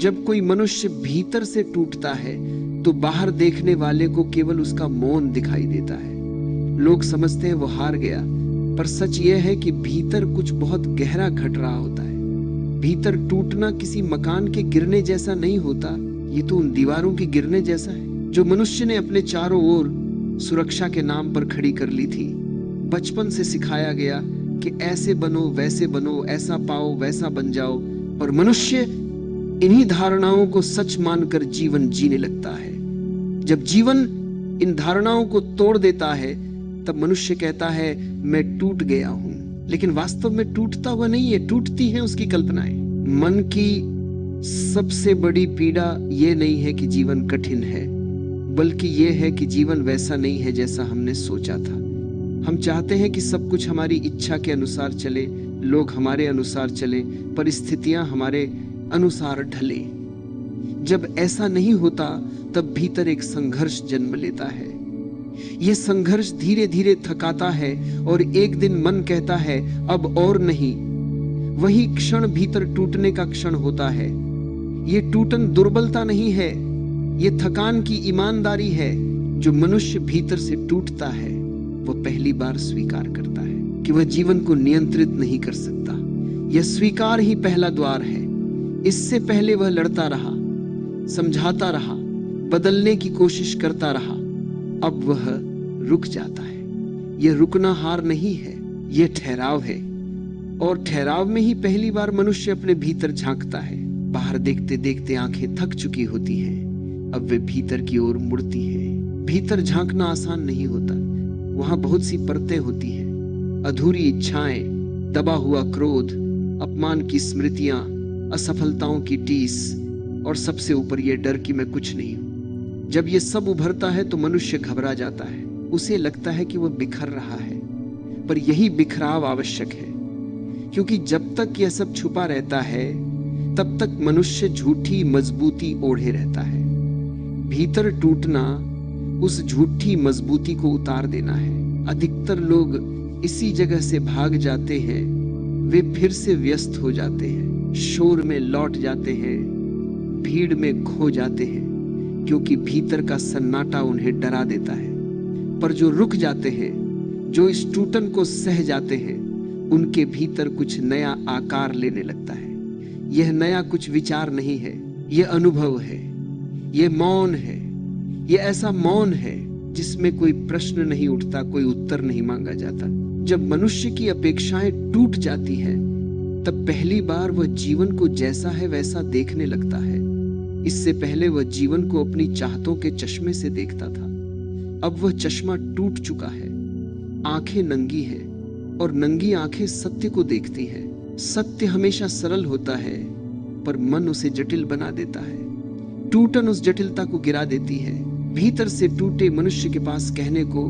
जब कोई मनुष्य भीतर से टूटता है तो बाहर देखने वाले को केवल उसका मौन दिखाई देता है। लोग समझते हैं वो हार गया, पर सच यह है कि भीतर कुछ बहुत गहरा घट रहा होता है। भीतर टूटना किसी मकान के गिरने जैसा नहीं होता, ये तो उन दीवारों के गिरने जैसा है जो मनुष्य ने अपने चारों ओर सुरक्षा के नाम पर खड़ी कर ली थी। बचपन से सिखाया गया कि ऐसे बनो, वैसे बनो, ऐसा पाओ, वैसा बन जाओ, और मनुष्य इन्हीं धारणाओं को सच मानकर जीवन जीने लगता है। जब जीवन इन धारणाओं को तोड़ देता है तब मनुष्य कहता है मैं टूट गया हूं, लेकिन वास्तव में टूटता हुआ नहीं है, टूटती है उसकी कल्पनाएं। मन की सबसे बड़ी पीड़ा ये नहीं है कि जीवन कठिन है, बल्कि ये है कि जीवन वैसा नहीं है जैसा हमने सोचा था। हम चाहते हैं कि सब कुछ हमारी इच्छा के अनुसार चले, लोग हमारे अनुसार चले, परिस्थितियां हमारे अनुसार ढले। जब ऐसा नहीं होता तब भीतर एक संघर्ष जन्म लेता है। यह संघर्ष धीरे धीरे थकाता है और एक दिन मन कहता है अब और नहीं। वही क्षण भीतर टूटने का क्षण होता है। यह टूटन दुर्बलता नहीं है, यह थकान की ईमानदारी है। जो मनुष्य भीतर से टूटता है वह पहली बार स्वीकार करता है कि वह जीवन को नियंत्रित नहीं कर सकता। यह स्वीकार ही पहला द्वार है। इससे पहले वह लड़ता रहा, समझाता रहा, बदलने की कोशिश करता रहा। अब वह रुक जाता है। यह रुकना हार नहीं है, यह ठहराव है। और ठहराव में ही पहली बार मनुष्य अपने भीतर झांकता है। बाहर देखते देखते आंखें थक चुकी होती हैं, अब वे भीतर की ओर मुड़ती हैं। भीतर झांकना आसान नहीं होता। वहां बहुत सी परतें होती हैं, अधूरी इच्छाएं, दबा हुआ क्रोध, अपमान की स्मृतियां, असफलताओं की टीस, और सबसे ऊपर यह डर कि मैं कुछ नहीं हूं। जब यह सब उभरता है तो मनुष्य घबरा जाता है। उसे लगता है कि वह बिखर रहा है, पर यही बिखराव आवश्यक है, क्योंकि जब तक यह सब छुपा रहता है तब तक मनुष्य झूठी मजबूती ओढ़े रहता है। भीतर टूटना उस झूठी मजबूती को उतार देना है। अधिकतर लोग इसी जगह से भाग जाते हैं। वे फिर से व्यस्त हो जाते हैं, शोर में लौट जाते हैं, भीड़ में खो जाते हैं, क्योंकि भीतर का सन्नाटा उन्हें डरा देता है। पर जो रुक जाते हैं, जो इस टूटन को सह जाते हैं, उनके भीतर कुछ नया आकार लेने लगता है। यह नया कुछ विचार नहीं है, यह अनुभव है, यह मौन है। यह ऐसा मौन है जिसमें कोई प्रश्न नहीं उठता, कोई उत्तर नहीं मांगा जाता। जब मनुष्य की अपेक्षाएं टूट जाती हैं तब पहली बार वह जीवन को जैसा है वैसा देखने लगता है। इससे पहले वह जीवन को अपनी चाहतों के चश्मे से देखता था। अब वह चश्मा टूट चुका है। आंखें नंगी हैं और नंगी आंखें सत्य को देखती हैं। सत्य हमेशा सरल होता है, पर मन उसे जटिल बना देता है। टूटन उस जटिलता को गिरा देती है। भीतर से टूटे मनुष्य के पास कहने को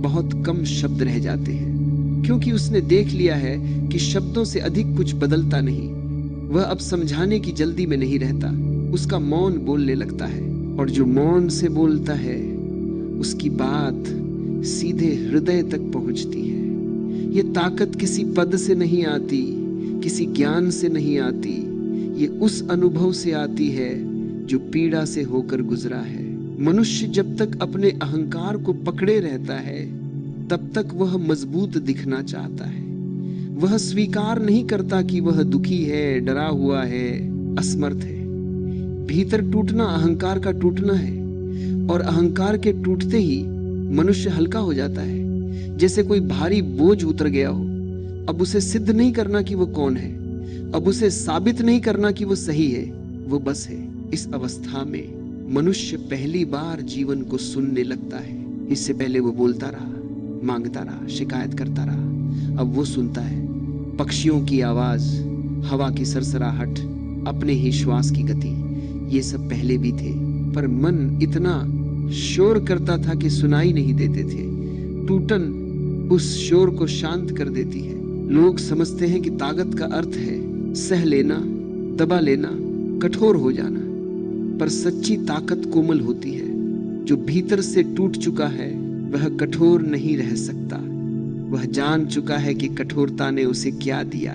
बहुत कम शब्द रह जाते हैं, क्योंकि उसने देख लिया है कि शब्दों से अधिक कुछ बदलता नहीं। वह अब समझाने की जल्दी में नहीं रहता। उसका मौन बोलने लगता है, और जो मौन से बोलता है उसकी बात सीधे हृदय तक पहुंचती है। ये ताकत किसी पद से नहीं आती, किसी ज्ञान से नहीं आती। ये उस अनुभव से आती है जो पीड़ा से होकर गुजरा है। मनुष्य जब तक अपने अहंकार को पकड़े रहता है तब तक वह मजबूत दिखना चाहता है। वह स्वीकार नहीं करता कि वह दुखी है, डरा हुआ है, असमर्थ है। भीतर टूटना अहंकार का टूटना है, और अहंकार के टूटते ही मनुष्य हल्का हो जाता है, जैसे कोई भारी बोझ उतर गया हो। अब उसे सिद्ध नहीं करना कि वो कौन है, अब उसे साबित नहीं करना कि वो सही है, वो बस है। इस अवस्था में मनुष्य पहली बार जीवन को सुनने लगता है। इससे पहले वो बोलता रहा, मांगता रहा, शिकायत करता रहा। अब वो सुनता है पक्षियों की आवाज, हवा की सरसराहट, अपने ही श्वास की गति। ये सब पहले भी थे, पर मन इतना शोर करता था कि सुनाई नहीं देते थे। टूटन उस शोर को शांत कर देती है। लोग समझते हैं कि ताकत का अर्थ है सह लेना, दबा लेना, कठोर हो जाना, पर सच्ची ताकत कोमल होती है। जो भीतर से टूट चुका है वह कठोर नहीं रह सकता। वह जान चुका है कि कठोरता ने उसे क्या दिया।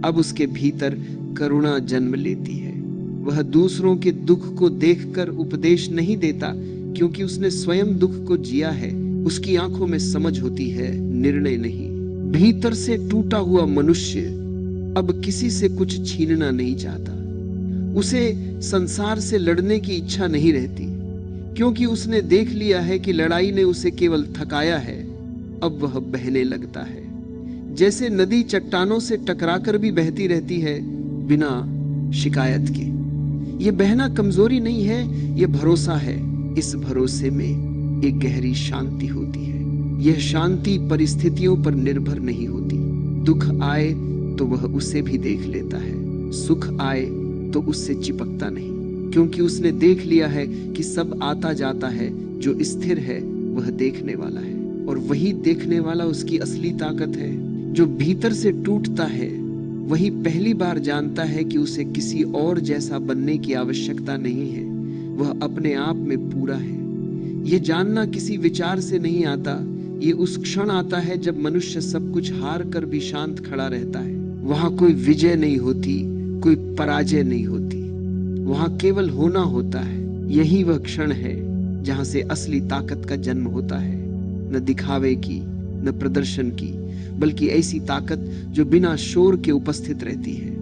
अब उसके भीतर करुणा जन्म लेती है। वह दूसरों के दुख को देखकर उपदेश नहीं देता, क्योंकि उसने स्वयं दुख को जिया है। उसकी आंखों में समझ होती है, निर्णय नहीं। भीतर से टूटा हुआ मनुष्य अब किसी से कुछ छीनना नहीं चाहता। उसे संसार से लड़ने की इच्छा नहीं रहती, क्योंकि उसने देख लिया है कि लड़ाई ने उसे केवल थकाया है। अब वह बहने लगता है। जैसे नदी चट्टानों से टकराकर भी बहती रहती है, बिना शिकायत के। यह बहना कमजोरी नहीं है, यह भरोसा है। इस भरोसे में एक गहरी शांति होती है। यह शांति परिस्थितियों पर निर्भर नहीं होती। दुख आए तो वह उसे भी देख लेता है, सुख आए तो उससे चिपकता नहीं, क्योंकि उसने देख लिया है कि सब आता जाता है। जो स्थिर है वह देखने वाला है, और वही देखने वाला उसकी असली ताकत है। जो भीतर से टूटता है वही पहली बार जानता है कि उसे किसी और जैसा बनने की आवश्यकता नहीं है। वह अपने आप में पूरा है। यह जानना किसी विचार से नहीं आता, ये उस क्षण आता है जब मनुष्य सब कुछ हार कर भी शांत खड़ा रहता है। वहां कोई विजय नहीं होती, कोई पराजय नहीं होती, वहां केवल होना होता है। यही वह क्षण है जहां से असली ताकत का जन्म होता है। न दिखावे की, न प्रदर्शन की, बल्कि ऐसी ताकत जो बिना शोर के उपस्थित रहती है।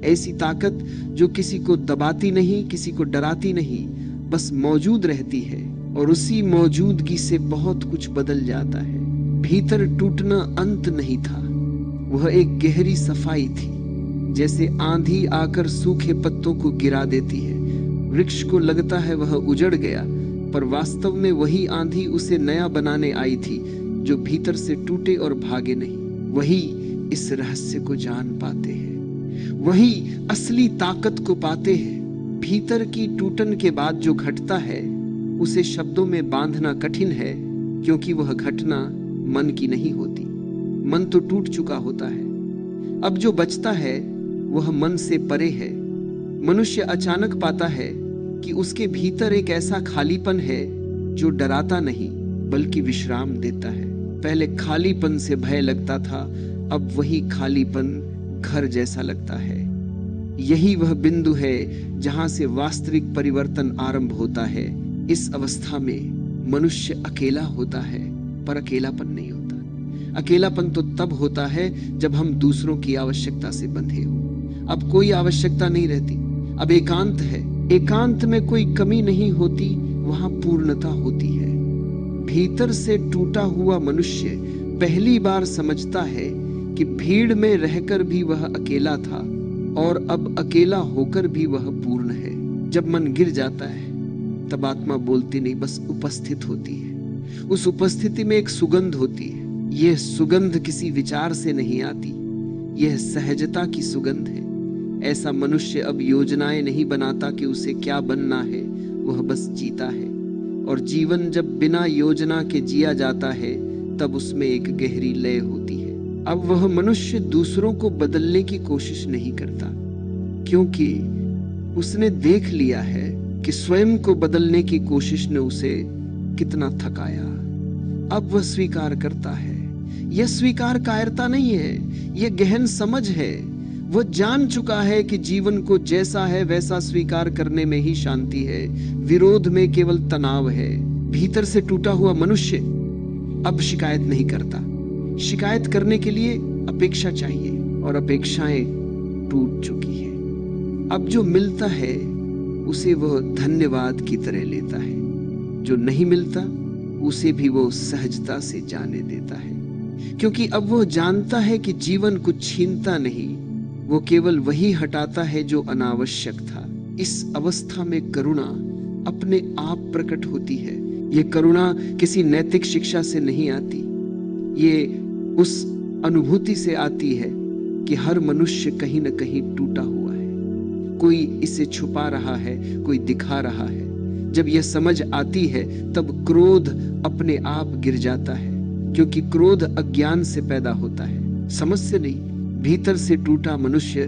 ऐसी ताकत जो किसी को दबाती नहीं, किसी को डराती नहीं, बस मौजूद रहती है, और उसी मौजूदगी से बहुत कुछ बदल जाता है। भीतर टूटना अंत नहीं था, वह एक गहरी सफाई थी। जैसे आंधी आकर सूखे पत्तों को गिरा देती है, वृक्ष को लगता है वह उजड़ गया, पर वास्तव में वही आंधी उसे नया बनाने आई थी, जो भीतर से टूटे और भागे नहीं। वही इस रहस्य को जान पाते हैं, वही असली ताकत को पाते हैं। भीतर की टूटन के बाद जो घटता है उसे शब्दों में बांधना कठिन है, क्योंकि वह घटना मन की नहीं होती। मन तो टूट चुका होता है। अब जो बचता है वह मन से परे है। मनुष्य अचानक पाता है कि उसके भीतर एक ऐसा खालीपन है जो डराता नहीं बल्कि विश्राम देता है। पहले खालीपन से भय लगता था, अब वही खालीपन घर जैसा लगता है। यही वह बिंदु है जहां से वास्तविक परिवर्तन आरंभ होता है। इस अवस्था में मनुष्य अकेला होता है, पर अकेलापन नहीं होता। अकेलापन तो तब होता है जब हम दूसरों की आवश्यकता से बंधे हो। अब कोई आवश्यकता नहीं रहती, अब एकांत है। एकांत में कोई कमी नहीं होती, वहां पूर्णता होती है। भीतर से टूटा हुआ मनुष्य पहली बार समझता है कि भीड़ में रहकर भी वह अकेला था, और अब अकेला होकर भी वह पूर्ण है। जब मन गिर जाता है तब आत्मा बोलती नहीं, बस उपस्थित होती है। उस उपस्थिति में एक सुगंध होती है। यह सुगंध किसी विचार से नहीं आती, यह सहजता की सुगंध है। ऐसा मनुष्य अब योजनाएं नहीं बनाता कि उसे क्या बनना है, वह बस जीता है। और जीवन जब बिना योजना के जिया जाता है तब उसमें एक गहरी लय होती है। अब वह मनुष्य दूसरों को बदलने की कोशिश नहीं करता, क्योंकि उसने देख लिया है कि स्वयं को बदलने की कोशिश ने उसे कितना थकाया। अब वह स्वीकार करता है। यह स्वीकार कायरता नहीं है, यह गहन समझ है। वह जान चुका है कि जीवन को जैसा है वैसा स्वीकार करने में ही शांति है, विरोध में केवल तनाव है। भीतर से टूटा हुआ मनुष्य अब शिकायत नहीं करता। शिकायत करने के लिए अपेक्षा चाहिए, और अपेक्षाएं टूट चुकी है। अब जो मिलता है उसे वह धन्यवाद की तरह लेता है, जो नहीं मिलता उसे भी वो सहजता से जाने देता है, क्योंकि अब वह जानता है कि जीवन कुछ छीनता नहीं, वो केवल वही हटाता है जो अनावश्यक था। इस अवस्था में करुणा अपने आप प्रकट होती है। ये करुणा किसी नैतिक शिक्षा से नहीं आती, ये उस अनुभूति से आती है कि हर मनुष्य कहीं न कहीं टूटा हुआ है। कोई इसे छुपा रहा है, कोई दिखा रहा है। जब यह समझ आती है तब क्रोध अपने आप गिर जाता है, क्योंकि क्रोध अज्ञान से पैदा होता है, समझ से नहीं। भीतर से टूटा मनुष्य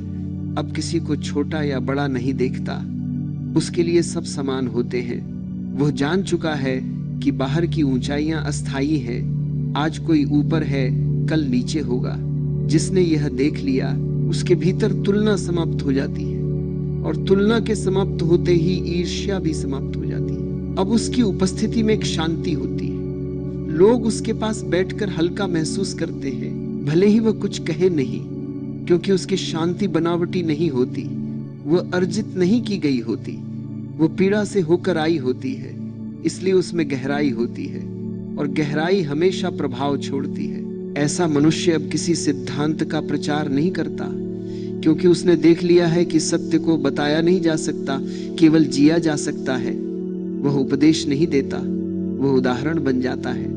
अब किसी को छोटा या बड़ा नहीं देखता, उसके लिए सब समान होते हैं। वह जान चुका है कि बाहर की ऊंचाइयां अस्थायी हैं, आज कोई ऊपर है कल नीचे होगा। जिसने यह देख लिया उसके भीतर तुलना समाप्त हो जाती है। और तुलना के समाप्त होते ही ईर्ष्या भी समाप्त हो जाती है। अब उसकी उपस्थिति में एक शांति होती है। लोग उसके पास बैठकर हल्का महसूस करते हैं, भले ही वह कुछ कहे नहीं, क्योंकि उसकी शांति बनावटी नहीं होती, वह अर्जित नहीं की गई होती, वो पीड़ा से होकर आई होती है, इसलिए उसमें गहराई होती है और गहराई हमेशा प्रभाव छोड़ती है। ऐसा मनुष्य अब किसी सिद्धांत का प्रचार नहीं करता, क्योंकि उसने देख लिया है कि सत्य को बताया नहीं जा सकता, केवल जिया जा सकता है। वह उपदेश नहीं देता, वह उदाहरण बन जाता है,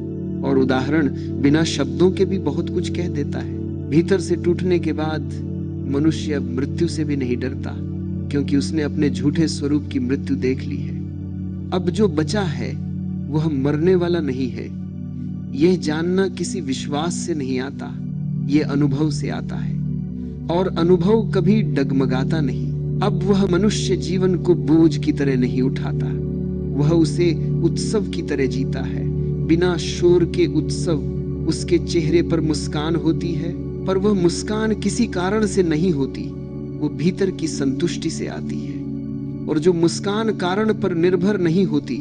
और उदाहरण बिना शब्दों के भी बहुत कुछ कह देता है। भीतर से टूटने के बाद मनुष्य अब मृत्यु से भी नहीं डरता, क्योंकि उसने अपने झूठे स्वरूप की मृत्यु देख ली है। अब जो बचा है वह मरने वाला नहीं है। यह जानना किसी विश्वास से नहीं आता, यह अनुभव से आता है, और अनुभव कभी डगमगाता नहीं। अब वह मनुष्य जीवन को बोझ की तरह नहीं उठाता, वह उसे उत्सव की तरह जीता है। बिना शोर के उत्सव, उसके चेहरे पर मुस्कान होती है, पर वह मुस्कान किसी कारण से नहीं होती, वो भीतर की संतुष्टि से आती है। और जो मुस्कान कारण पर निर्भर नहीं होती,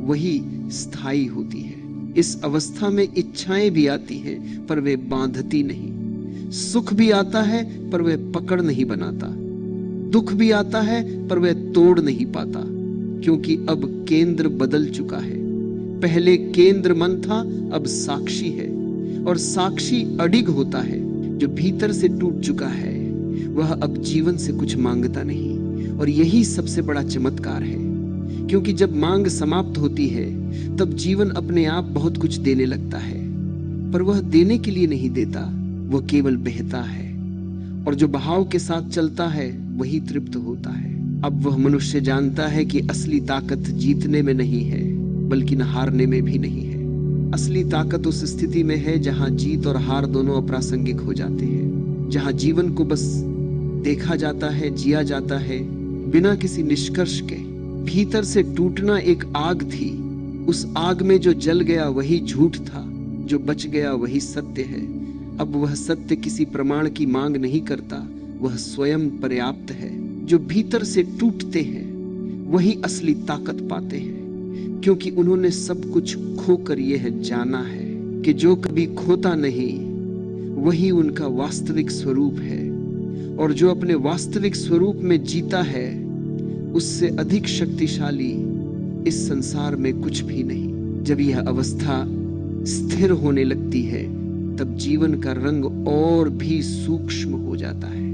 वही स्थायी होती है। इस अवस्था में इच्छाएं भी आती हैं, पर वे बांधती नहीं। सुख भी आता है, पर वह पकड़ नहीं बनाता। दुख भी आता है, पर वह तोड़ नहीं पाता, क्योंकि अब केंद्र बदल चुका है। पहले केंद्र मन था, अब साक्षी है, और साक्षी अडिग होता है। जो भीतर से टूट चुका है वह अब जीवन से कुछ मांगता नहीं, और यही सबसे बड़ा चमत्कार है, क्योंकि जब मांग समाप्त होती है तब जीवन अपने आप बहुत कुछ देने लगता है। पर वह देने के लिए नहीं देता, वह केवल बहता है, और जो बहाव के साथ चलता है वही तृप्त होता है। अब वह मनुष्य जानता है कि असली ताकत जीतने में नहीं है, बल्कि न हारने में भी नहीं है। असली ताकत उस स्थिति में है जहां जीत और हार दोनों अप्रासंगिक हो जाते हैं, जहां जीवन को बस देखा जाता है, जिया जाता है, बिना किसी निष्कर्ष के। भीतर से टूटना एक आग थी, उस आग में जो जल गया वही झूठ था, जो बच गया वही सत्य है। अब वह सत्य किसी प्रमाण की मांग नहीं करता, वह स्वयं पर्याप्त है। जो भीतर से टूटते हैं वही असली ताकत पाते हैं, क्योंकि उन्होंने सब कुछ खोकर यह जाना है कि जो कभी खोता नहीं वही उनका वास्तविक स्वरूप है, और जो अपने वास्तविक स्वरूप में जीता है उससे अधिक शक्तिशाली इस संसार में कुछ भी नहीं। जब यह अवस्था स्थिर होने लगती है तब जीवन का रंग और भी सूक्ष्म हो जाता है।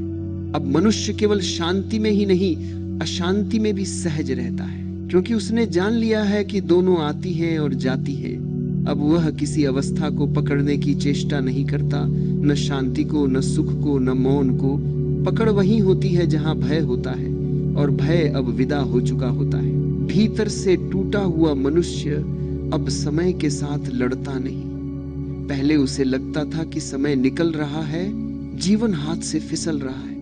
अब मनुष्य केवल शांति में ही नहीं, अशांति में भी सहज रहता है, क्योंकि उसने जान लिया है कि दोनों आती हैं और जाती हैं। अब वह किसी अवस्था को पकड़ने की चेष्टा नहीं करता, न शांति को, न सुख को, न मौन को। पकड़ वही होती है जहां भय होता है, और भय अब विदा हो चुका होता है। भीतर से टूटा हुआ मनुष्य अब समय के साथ लड़ता नहीं। पहले उसे लगता था कि समय निकल रहा है, जीवन हाथ से फिसल रहा है।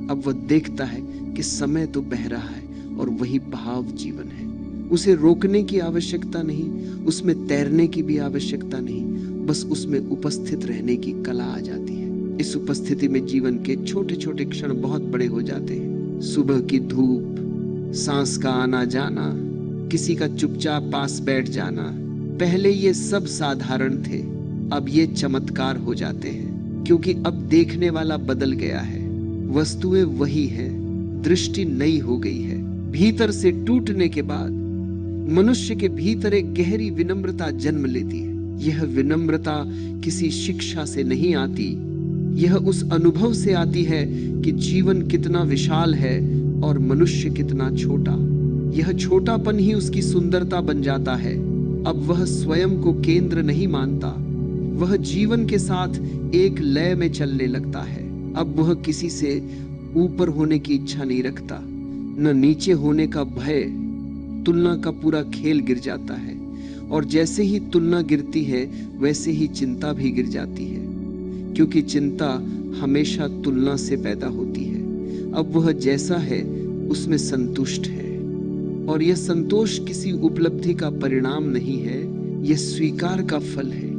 अब वह देखता है कि समय तो बह रहा है, और वही बहाव जीवन है। उसे रोकने की आवश्यकता नहीं, उसमें तैरने की भी आवश्यकता नहीं, बस उसमें उपस्थित रहने की कला आ जाती है। इस उपस्थिति में जीवन के छोटे छोटे क्षण बहुत बड़े हो जाते हैं। सुबह की धूप, सांस का आना जाना, किसी का चुपचाप पास बैठ जाना। पहले ये सब साधारण थे, अब ये चमत्कार हो जाते हैं, क्योंकि अब देखने वाला बदल गया है। वस्तुएं वही हैं, दृष्टि नई हो गई है। भीतर से टूटने के बाद मनुष्य के भीतर एक गहरी विनम्रता जन्म लेती है। यह विनम्रता किसी शिक्षा से नहीं आती, यह उस अनुभव से आती है कि जीवन कितना विशाल है और मनुष्य कितना छोटा। यह छोटापन ही उसकी सुंदरता बन जाता है। अब वह स्वयं को केंद्र नहीं मानता, वह जीवन के साथ एक लय में चलने लगता है। अब वह किसी से ऊपर होने की इच्छा नहीं रखता, न नीचे होने का भय। तुलना का पूरा खेल गिर जाता है, और जैसे ही तुलना गिरती है वैसे ही चिंता भी गिर जाती है, क्योंकि चिंता हमेशा तुलना से पैदा होती है। अब वह जैसा है उसमें संतुष्ट है, और यह संतोष किसी उपलब्धि का परिणाम नहीं है, यह स्वीकार का फल है।